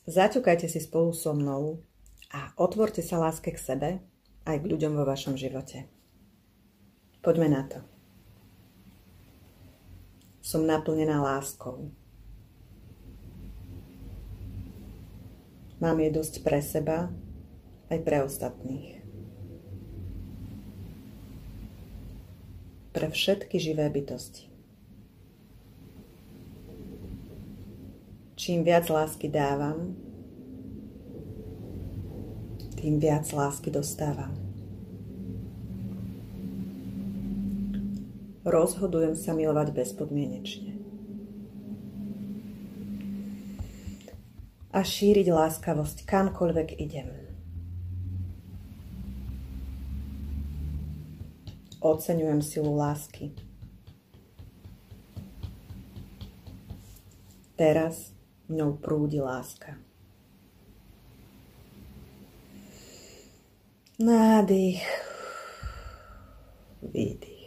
Zaťukajte si spolu so mnou a otvorte sa láske k sebe aj k ľuďom vo vašom živote. Poďme na to. Som naplnená láskou. Mám jej dosť pre seba aj pre ostatných. Pre všetky živé bytosti. Čím viac lásky dávam, tým viac lásky dostávam. Rozhodujem sa milovať bezpodmienečne. A šíriť láskavosť kamkoľvek idem. Oceňujem silu lásky. Teraz ňou prúdi láska. Nádych, výdych.